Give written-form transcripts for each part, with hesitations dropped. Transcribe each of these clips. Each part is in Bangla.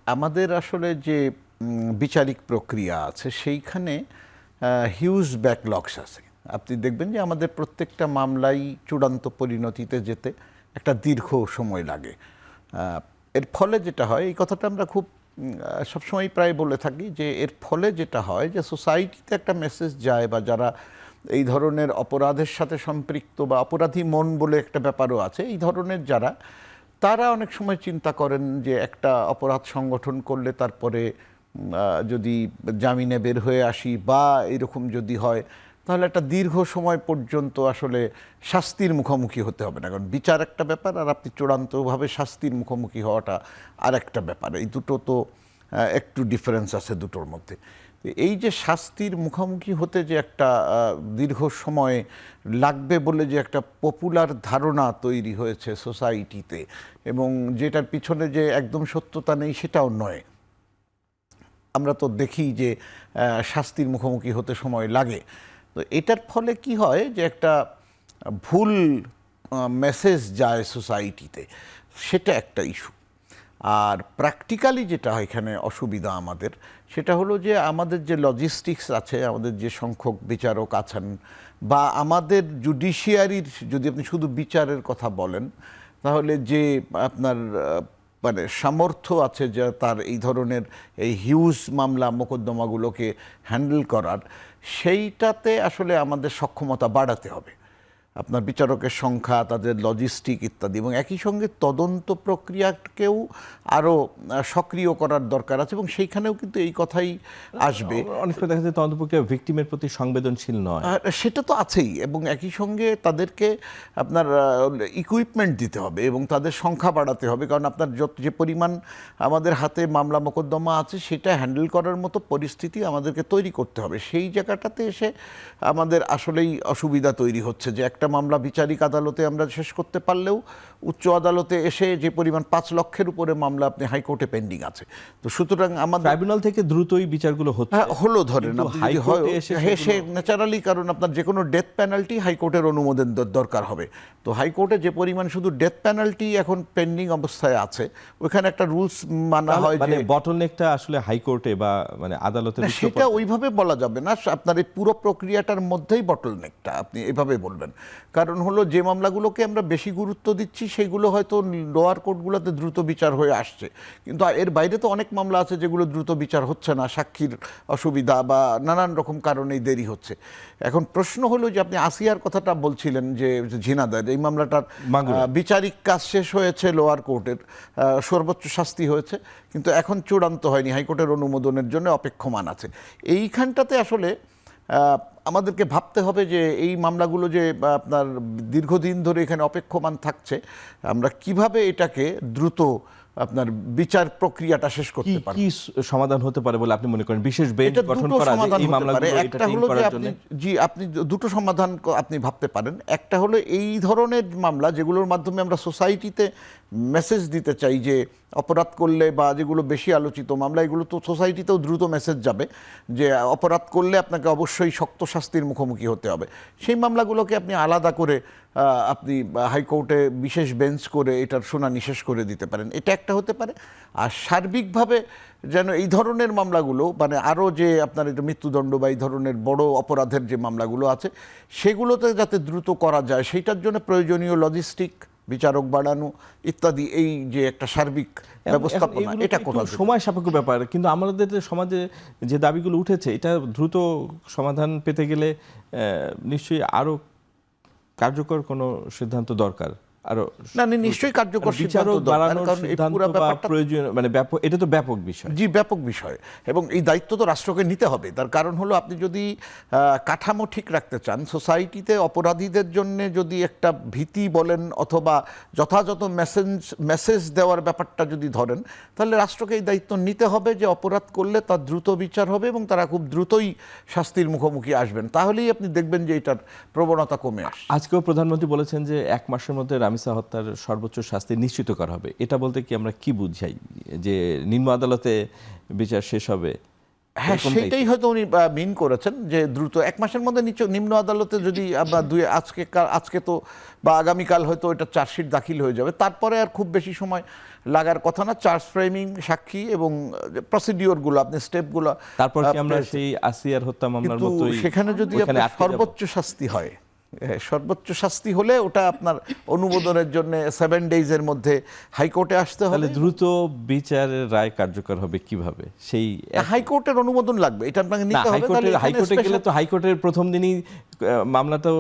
আমাদের আসলে যে বিচারিক প্রক্রিয়া আছে সেইখানে হিউজ ব্যাকলগস আছে। আপনি দেখবেন যে আমাদের প্রত্যেকটা মামলাই চূড়ান্ত পরিণতিতে যেতে একটা দীর্ঘ সময় লাগে। এর ফলে যেটা হয়, এই কথাটা আমরা খুব সবসময় প্রায় বলে থাকি যে এর ফলে যেটা হয় যে সোসাইটিতে একটা মেসেজ যায়, বা যারা এই ধরনের অপরাধের সাথে সম্পৃক্ত বা অপরাধী মন বলে একটা ব্যাপারও আছে, এই ধরনের যারা, তারা অনেক সময় চিন্তা করেন যে একটা অপরাধ সংগঠন করলে তারপরে যদি জামিনে বের হয়ে আসি বা এরকম যদি হয়, তাহলে একটা দীর্ঘ সময় পর্যন্ত আসলে শাস্তির মুখোমুখি হতে হবে না। কারণ বিচার একটা ব্যাপার, আর আপনি চূড়ান্তভাবে শাস্তির মুখোমুখি হওয়াটা আর একটা ব্যাপার। এই দুটো তো একটু ডিফারেন্স আছে দুটোর মধ্যে। এই যে শাস্তির মুখোমুখি হতে যে একটা দীর্ঘ সময় লাগবে বলে যে একটা পপুলার ধারণা তৈরি হয়েছে সোসাইটিতে, এবং যেটার পিছনে যে একদম সত্যতা নেই সেটাও নয়। আমরা তো দেখি যে শাস্তির মুখোমুখি হতে সময় লাগে। তো এটার ফলে কি হয় যে একটা ভুল মেসেজ যায় সোসাইটিতে, সেটা একটা ইস্যু। আর প্র্যাকটিক্যালি যেটা এখানে অসুবিধা আমাদের, সেটা হলো যে আমাদের যে লজিস্টিক্স আছে, আমাদের যে সংখ্যক বিচারক আছেন, বা আমাদের জুডিশিয়ারির, যদি আপনি শুধু বিচারের কথা বলেন, তাহলে যে আপনার মানে সামর্থ্য আছে যে তার এই ধরনের এই হিউজ মামলা মোকদ্দমাগুলোকে হ্যান্ডেল করার, সেইটাতে আসলে আমাদের সক্ষমতা বাড়াতে হবে। আপনার বিচারকের সংখ্যা, তাদের লজিস্টিক ইত্যাদি, এবং একই সঙ্গে তদন্ত প্রক্রিয়াকেও আরও সক্রিয় করার দরকার আছে, এবং সেইখানেও কিন্তু এই কথাই আসবে। অনেক সময় দেখা যায় তদন্ত প্রক্রিয়া ভিকটিমের প্রতি সংবেদনশীল নয়, সেটা তো আছেই, এবং একই সঙ্গে তাদেরকে আপনার ইকুইপমেন্ট দিতে হবে এবং তাদের সংখ্যা বাড়াতে হবে। কারণ আপনার যে পরিমাণ আমাদের হাতে মামলা মোকদ্দমা আছে, সেটা হ্যান্ডেল করার মতো পরিস্থিতি আমাদেরকে তৈরি করতে হবে। সেই জায়গাটাতে এসে আমাদের আসলেই অসুবিধা তৈরি হচ্ছে যে একটা মামলা বিচারিক আদালতে আমরা শেষ করতে পারলেও উচ্চ আদালতে এসে যে পরিমাণ 5 লক্ষের উপরে মামলা আপনি হাইকোর্টে পেন্ডিং আছে। তো সুতরাং আমাদের ট্রাইব্যুনাল থেকে দ্রুতই বিচারগুলো হচ্ছে, হলো ধরেন হাইকোর্টে ন্যাচারালি, কারণ আপনার যে কোনো ডেথ পেনাল্টি হাইকোর্টের অনুমোদন দরকার হবে। তো হাইকোর্টে যে পরিমাণ শুধু ডেথ পেনাল্টি এখন পেন্ডিং অবস্থায় আছে, ওখানে একটা রুলস মানা হয় মানে যে বটলনেকটা আসলে হাইকোর্টে বা মানে আদালতে, সেটা ওইভাবে বলা যাবে না। আপনার এই পুরো প্রক্রিয়াটার মধ্যেই বটলনেকটা আপনি এভাবে বলবেন। কারণ হলো যে মামলাগুলোকে আমরা বেশি গুরুত্ব দিচ্ছি সেগুলো হয়তো লোয়ার কোর্টগুলোতে দ্রুত বিচার হয়ে আসছে, কিন্তু এর বাইরে তো অনেক মামলা আছে যেগুলো দ্রুত বিচার হচ্ছে না, সাক্ষীর অসুবিধা বা নানান রকম কারণেই দেরি হচ্ছে। এখন প্রশ্ন হলো যে আপনি আসিয়ার কথাটা বলছিলেন যে ঝিনাদার, এই মামলাটার বিচারিক কাজ শেষ হয়েছে লোয়ার কোর্টের, সর্বোচ্চ শাস্তি হয়েছে, কিন্তু এখন চূড়ান্ত হয়নি, হাইকোর্টের অনুমোদনের জন্য অপেক্ষমান আছে। এইখানটাতে আসলে আমাদেরকে ভাবতে হবে যে এই মামলাগুলো যে আপনার দীর্ঘদিন ধরে এখানে অপেক্ষমান থাকছে, আমরা কিভাবে এটাকে দ্রুত আপনার বিচার প্রক্রিয়াটা শেষ করতে পারি। কি সমাধান হতে পারে বলে আপনি মনে করেন? বিশেষ বেঞ্চ গঠন করা, এই মামলাগুলো একটা হলো যে আপনি দুটো সমাধান আপনি ভাবতে পারেন। একটা হলো এই ধরনের মামলা যেগুলোর মাধ্যমে আমরা সোসাইটিতে মেসেজ দিতে চাই যে অপরাধ করলে, বা যেগুলো বেশি আলোচিত মামলা, এগুলো তো সোসাইটিতেও দ্রুত মেসেজ যাবে যে অপরাধ করলে আপনাকে অবশ্যই শক্ত শাস্তির মুখোমুখি হতে হবে। সেই মামলাগুলোকে আপনি আলাদা করে আপনি হাইকোর্টে বিশেষ বেঞ্চ করে এটার শুনানি শেষ করে দিতে পারেন, এটা একটা হতে পারে। আর সার্বিকভাবে যেন এই ধরনের মামলাগুলো, মানে আরও যে আপনার এটা মৃত্যুদণ্ড বা এই ধরনের বড় অপরাধের যে মামলাগুলো আছে, সেগুলোতে যাতে দ্রুত করা যায়, সেইটার জন্য প্রয়োজনীয় লজিস্টিক, বিচারক বাড়ানো ইত্যাদি, এই যে একটা সার্বিক ব্যবস্থাপনা, এটা করা সময় সাপেক্ষ ব্যাপার। কিন্তু আমাদের সমাজে যে দাবিগুলো উঠেছে, এটা দ্রুত সমাধান পেতে গেলে নিশ্চয়ই আরো কার্যকর কোনো সিদ্ধান্ত দরকার। আরো নিশ্চয়ই কার্যকর সিদ্ধান্ত দরকার, কারণ এই পুরো ব্যাপারটা প্রয়োজন, মানে ব্যাপক, এটা তো ব্যাপক বিষয়। জি, ব্যাপক বিষয়, এবং এই দায়িত্ব তো রাষ্ট্রকে নিতে হবে। তার কারণ হলো আপনি যদি কাঠামো ঠিক রাখতে চান, সোসাইটিতে অপরাধীদের জন্য যদি একটা ভীতি বলেন অথবা যথাযথ মেসেজ দেওয়ার ব্যাপারটা যদি ধরেন, তাহলে রাষ্ট্রকে এই দায়িত্ব নিতে হবে যে অপরাধ করলে তার দ্রুত বিচার হবে এবং তারা খুব দ্রুতই শাস্তির মুখোমুখি আসবেন। তাহলেই আপনি দেখবেন যে এটার প্রবণতা কমে আসে। আজকেও প্রধানমন্ত্রী বলেছেন যে 1 মাসের মধ্যে রামিসা হত্যার সর্বোচ্চ শাস্তি নিশ্চিত করা হবে। এটা বলতে কি আমরা কি বুঝাই? যে নিম্ন আদালতে বিচার শেষ হবে? হ্যাঁ, সেটাই হয়তো উনি মিন করেছেন যে দ্রুত 1 মাসের মধ্যে নিম্ন আদালতে যদি আমরা আজকে তো বা আগামীকাল হয়তো এটা চার্জশিট দাখিল হয়ে যাবে, তারপরে আর খুব বেশি সময় লাগার কথা না। চার্জ ফ্রেমিং, সাক্ষী এবং প্রসিডিওরগুলো, আপনি স্টেপগুলো, তারপর কি আমরা সেই আসিয়ার হত্যা মামলার কিন্তু মতোই সেখানে যদি ওখানে আপনার আটকে যাবো? সর্বোচ্চ শাস্তি হয়, সর্বোচ্চ শাস্তি হলে ওটা আপনার অনুমোদনের জন্য 7 ডেজের মধ্যে হাইকোর্টে আসতে তাহলে হবে। দ্রুত বিচারের রায় কার্যকর হবে কিভাবে? সেই হাইকোর্টের অনুমোদন লাগবে, এটা আপনাকে না, নিতে হবে। তাহলে এখানে হাইকোর্টে গেলে special- তো হাইকোর্টের প্রথম দিনই মামলা তো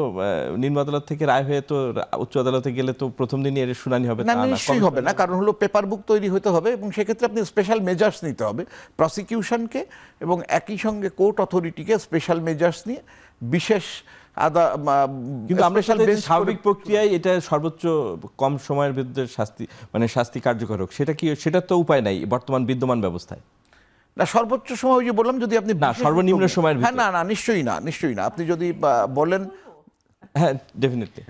নিম্ন আদালত থেকে রায় হয়ে তো উচ্চ আদালতে গেলে তো প্রথম দিনই এর শুনানি হবে, না, তা না? নিশ্চয়ই হবে না, কারণ হলো পেপার বুক তৈরি হতে হবে এবং সেক্ষেত্রে আপনি স্পেশাল মেজার্স নিতে হবে প্রসিকিউশনকে, এবং একই সঙ্গে কোর্ট অথরিটিকে স্পেশাল মেজার্স নিয়ে বিশেষ কিন্তু আমরা স্পেশাল সাথে বেঞ্চ স্বাভাবিক প্রক্রিয়ায় এটা সর্বোচ্চ কম সময়ের বিরুদ্ধে শাস্তি কার্যকর হোক, সেটা তো উপায় নাই বর্তমান বিদ্যমান ব্যবস্থায়। না, সর্বোচ্চ সময় ওই যে বললাম, যদি আপনি না, বিশেষ সর্বনিম্ন উদ্যোগ- সময়ের হ্যাঁ, ভিতরে। না, নিশ্চয়ই না, নিশ্চয়ই না। আপনি যদি বলেন, হ্যাঁ, ডেফিনেটলি।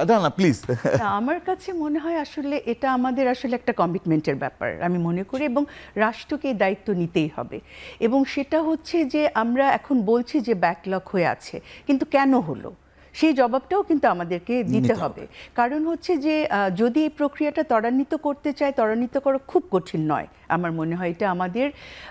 না না প্লিজ। না, আমার কাছে মনে হয় আসলে এটা আমাদের আসলে একটা কমিটমেন্টের ব্যাপার আমি মনে করি, এবং রাষ্ট্রকে এই দায়িত্ব নিতেই হবে। এবং সেটা হচ্ছে যে আমরা এখন বলছি যে ব্যাকলগ হয়ে আছে, কিন্তু কেন হলো সেই জবাবটাও কিন্তু আমাদেরকে দিতে হবে। কারণ হচ্ছে যে যদি এই প্রক্রিয়াটা ত্বরান্বিত করতে চায়, ত্বরান্বিত করা খুব কঠিন নয়। আমার মনে হয় এটা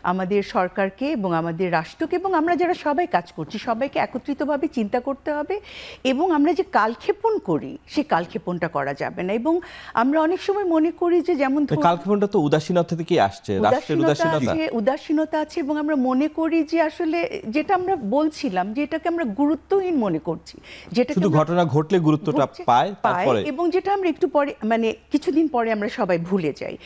আমাদের সরকারকে এবং আমাদের রাষ্ট্রকে এবং আমরা যারা সবাই কাজ করছি সবাইকে একত্রিতভাবে চিন্তা করতে হবে। এবং আমরা যে কালক্ষেপণ করি সেই কালক্ষেপণটা করা যাবে না। এবং আমরা অনেক সময় মনে করি যে যেমন ধরুন, কালক্ষেপণটা তো উদাসীনতা থেকেই আসছে, রাষ্ট্রের উদাসীনতা। উদাসীনতা আছে এবং আমরা মনে করি যে আসলে যেটা আমরা বলছিলাম যে এটাকে আমরা গুরুত্বহীন মনে করছি, যেটা শুধু ঘটনা ঘটলে গুরুত্বটা পায় তারপরে, এবং যেটা আমরা একটু পরে মানে কিছুদিন পরে আমরা সবাই ভুলে যাই।